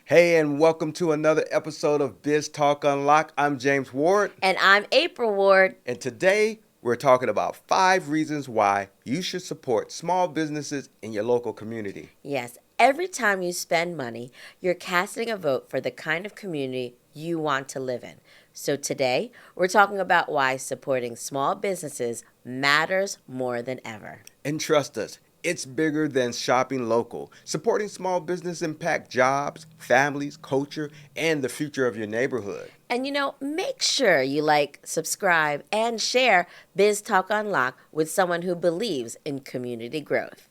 Hey, and welcome to another episode of BizTalk Unlocked. I'm James Ward, And I'm April Ward. and today we're talking about 5 reasons why you should support small businesses in your local community. Yes, every time you spend money, you're casting a vote for the kind of community you want to live in. So today, we're talking about why supporting small businesses matters more than ever. And trust us, it's bigger than shopping local. Supporting small business impact jobs, families, culture, and the future of your neighborhood. And make sure you like, subscribe, and share Biz Talk Unlock with someone who believes in community growth.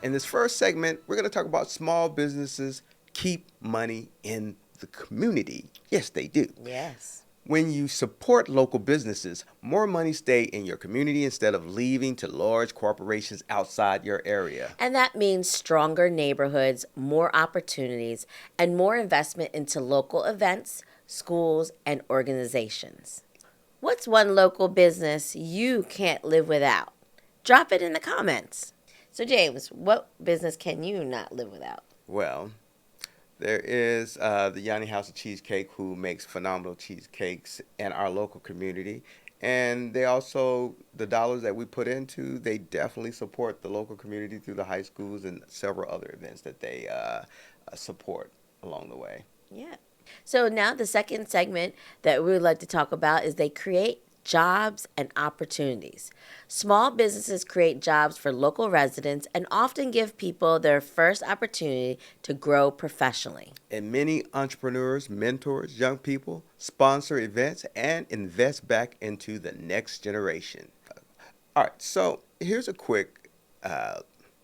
In this first segment, we're going to talk about small businesses keep money in the community. Yes, they do. Yes. When you support local businesses, more money stay in your community instead of leaving to large corporations outside your area. And that means stronger neighborhoods, more opportunities, and more investment into local events, schools, and organizations. What's one local business you can't live without? Drop it in the comments. So, James, what business can you not live without? Well, there is the Yanni House of Cheesecake, who makes phenomenal cheesecakes in our local community. And they also, the dollars that we put into, they definitely support the local community through the high schools and several other events that they support along the way. Yeah. So now the second segment that we would like to talk about is they create jobs and opportunities. Small businesses create jobs for local residents and often give people their first opportunity to grow professionally. And many entrepreneurs, mentors, young people sponsor events and invest back into the next generation. All right, so here's a quick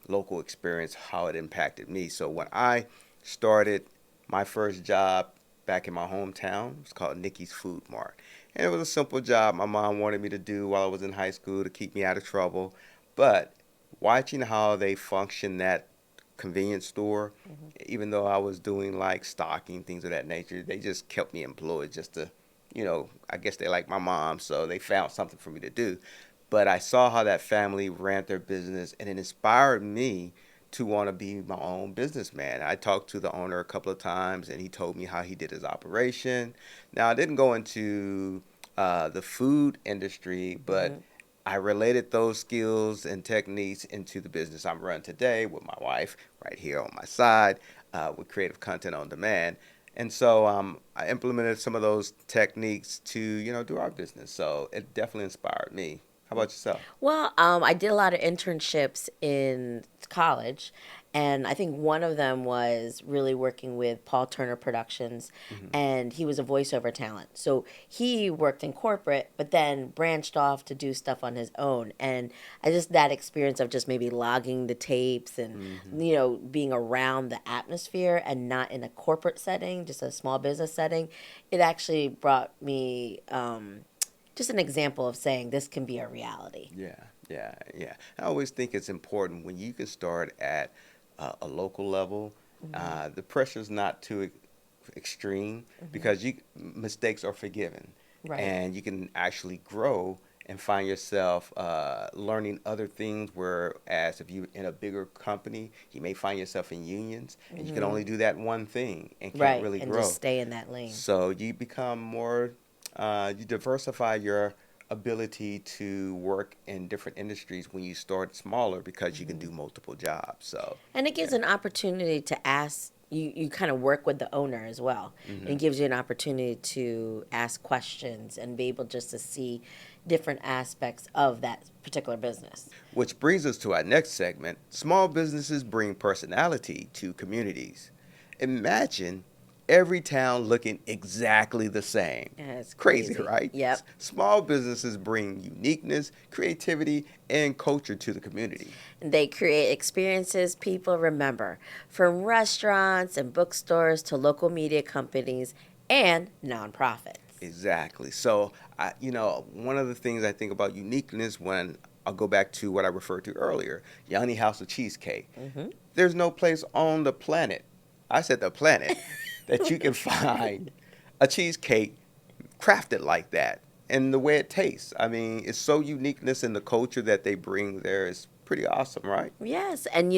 local experience, how it impacted me. So when I started my first job back in my hometown, it was called Nikki's Food Mart. And it was a simple job my mom wanted me to do while I was in high school to keep me out of trouble. But watching how they function that convenience store, even though I was doing like stocking, things of that nature, they just kept me employed just to, I guess they like my mom, so they found something for me to do. But I saw how that family ran their business, and it inspired me to want to be my own businessman. I talked to the owner a couple of times, and he told me how he did his operation. Now, I didn't go into the food industry, but I related those skills and techniques into the business I'm running today with my wife right here on my side with Creative Content on Demand. And so I implemented some of those techniques to, do our business. So it definitely inspired me. How about yourself? Well, I did a lot of internships in college, and I think one of them was really working with Paul Turner Productions, and he was a voiceover talent. So he worked in corporate, but then branched off to do stuff on his own. And I just, that experience of just maybe logging the tapes and, being around the atmosphere and not in a corporate setting, just a small business setting, it actually brought me just an example of saying this can be a reality. Yeah. I always think it's important when you can start at a local level. The pressure's not too extreme because mistakes are forgiven, Right. and you can actually grow and find yourself learning other things. Whereas if you're in a bigger company, you may find yourself in unions, and you can only do that one thing and can't Right. really And grow. just stay in that lane. So you become more, you diversify your ability to work in different industries when you start smaller because you can do multiple jobs. So, And it gives yeah. an opportunity to ask, you kind of work with the owner as well. And it gives you an opportunity to ask questions and be able just to see different aspects of that particular business. Which brings us to our next segment. Small businesses bring personality to communities. Imagine every town looking exactly the same. Yeah, it's Crazy, crazy. right? Yep. Small businesses bring uniqueness, creativity, and culture to the community. They create experiences people remember, from restaurants and bookstores to local media companies and nonprofits. Exactly. So, one of the things I think about uniqueness when I'll go back to what I referred to earlier, Yanni House of Cheesecake. There's no place on the planet, I said the planet, that you can find a cheesecake crafted like that. and the way it tastes. I mean, it's so uniqueness in the culture that they bring there is pretty awesome, right? Yes, and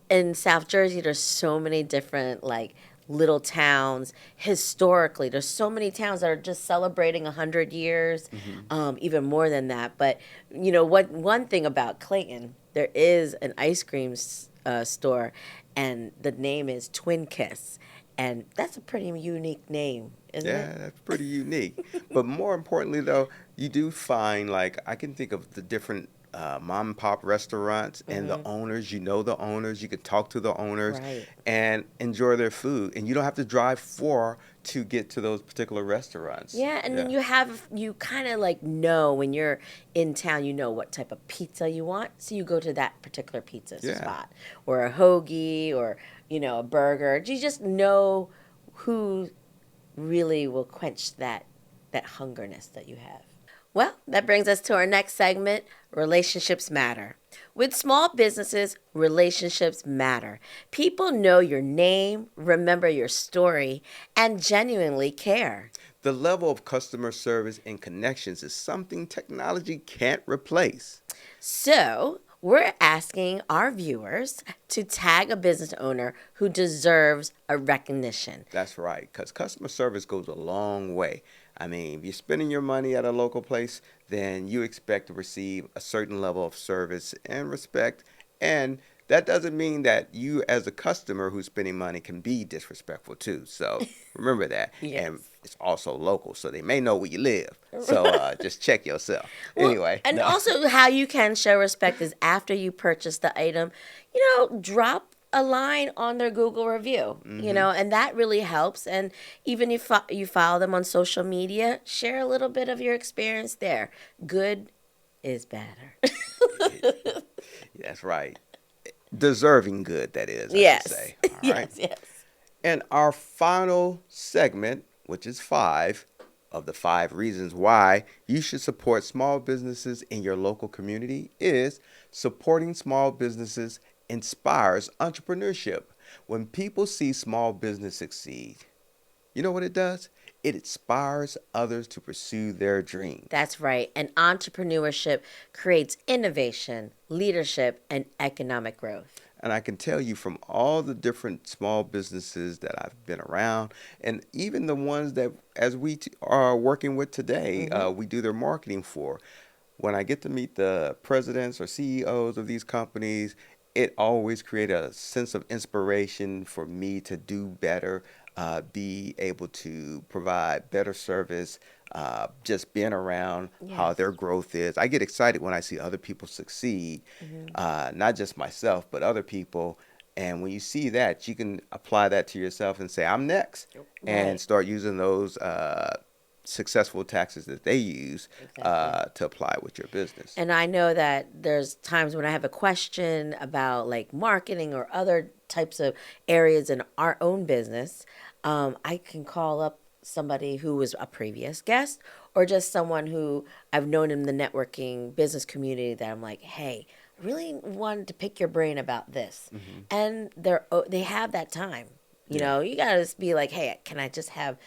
in South Jersey, there's so many different like little towns. Historically, there's so many towns that are just celebrating 100 years, Hmm. even more than that. But what? One thing about Clayton, there is an ice cream store, and the name is Twin Kiss, and that's a pretty unique name, isn't it? Yeah, that's pretty unique. But more importantly, though, you do find like I can think of the different mom and pop restaurants and the Hmm. owners. You know the owners. You can talk to the owners Right. and enjoy their food, and you don't have to drive far to get to those particular restaurants. Yeah, and then Yeah, you kind of like know when you're in town, you know what type of pizza you want, so you go to that particular pizza yeah. spot, or a hoagie, or a burger. You just know who really will quench that hungerness that you have. Well, that brings us to our next segment, relationships matter. With small businesses, relationships matter. People know your name, remember your story, and genuinely care. The level of customer service and connections is something technology can't replace. So, we're asking our viewers to tag a business owner who deserves a recognition. That's right, because customer service goes a long way. I mean, if you're spending your money at a local place, then you expect to receive a certain level of service and respect. And that doesn't mean that you, as a customer who's spending money, can be disrespectful too. So remember that. And Yes. it's also local, so they may know where you live. So just check yourself. Well, Anyway, and no. also how you can show respect is after you purchase the item, drop a line on their Google review, Hmm. and that really helps. And even if you follow them on social media, share a little bit of your experience there. Good is better. That's right. Deserving good, that is, I should Yes. say. All right. Yes, yes. And our final segment, which is five of the 5 reasons why you should support small businesses in your local community, is supporting small businesses inspires entrepreneurship. When people see small business succeed, you know what it does? It inspires others to pursue their dreams. That's right. And entrepreneurship creates innovation, leadership, and economic growth. And I can tell you from all the different small businesses that I've been around, and even the ones that, as we are working with today, Hmm. we do their marketing for. When I get to meet the presidents or CEOs of these companies, it always creates a sense of inspiration for me to do better, be able to provide better service, just being around how their Yes. growth is. I get excited when I see other people succeed, Hmm. not just myself, but other people. And when you see that, you can apply that to yourself and say, I'm next, and Right. start using those successful taxes that they use Exactly. to apply with your business. And I know that there's times when I have a question about like marketing or other types of areas in our own business. I can call up somebody who was a previous guest or just someone who I've known in the networking business community that I'm like, hey, I really wanted to pick your brain about this. Hmm. And they have that time. Yeah. You got to be like, hey, can I just have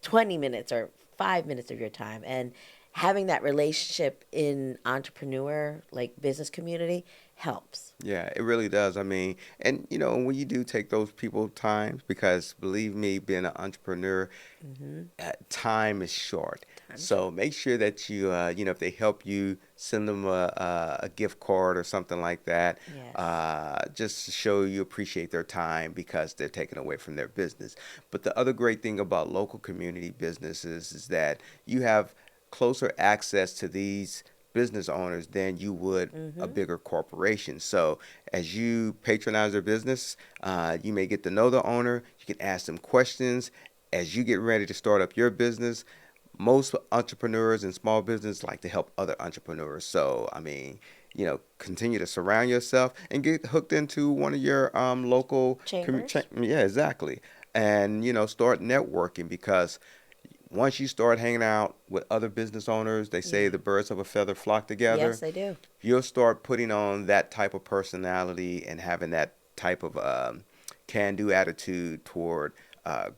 20 minutes or 5 minutes of your time? And having that relationship in entrepreneur, like business community, helps. Yeah, it really does. I mean, and when you do take those people times, because believe me, being an entrepreneur, Hmm. time is short. Time So short. make sure that if they help you, send them a gift card or something like that, Yes. just to show you appreciate their time because they're taken away from their business. But the other great thing about local community businesses is that you have closer access to these business owners than you would a Hmm. bigger corporation. So as you patronize their business, you may get to know the owner. You can ask them questions as you get ready to start up your business. Most entrepreneurs and small business like to help other entrepreneurs. So, I mean, continue to surround yourself and get hooked into one of your local Chambers. yeah, exactly. And, start networking because once you start hanging out with other business owners, they say Yeah. the birds of a feather flock together. Yes, they do. You'll start putting on that type of personality and having that type of can-do attitude toward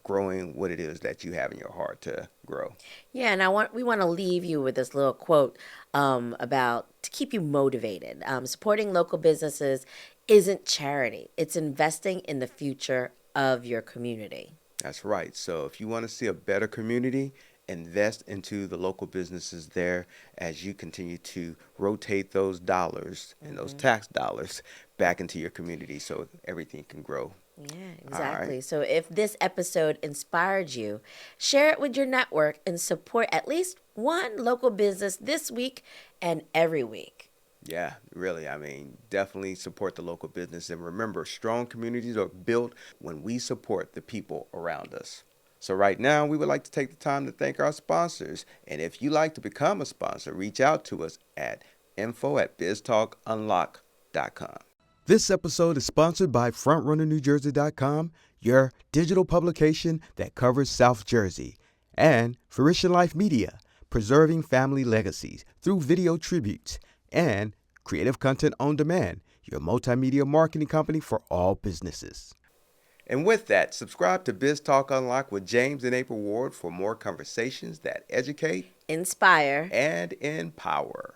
growing what it is that you have in your heart to grow. Yeah, and we want to leave you with this little quote about to keep you motivated. Supporting local businesses isn't charity; it's investing in the future of your community. That's right. So if you want to see a better community, invest into the local businesses there as you continue to rotate those dollars and those Hmm. tax dollars back into your community so everything can grow. Yeah, All right. exactly. So if this episode inspired you, share it with your network and support at least one local business this week and every week. Yeah, really. I mean, definitely support the local business. And remember, strong communities are built when we support the people around us. So, right now, we would like to take the time to thank our sponsors. And if you'd like to become a sponsor, reach out to us at info@biztalkunlocked.com. This episode is sponsored by FrontrunnerNewJersey.com, your digital publication that covers South Jersey, and Fruition Life Media, preserving family legacies through video tributes, and Creative Content on Demand, your multimedia marketing company for all businesses. And with that, subscribe to BizTalk Unlocked with James and April Ward for more conversations that educate, Inspire, and empower.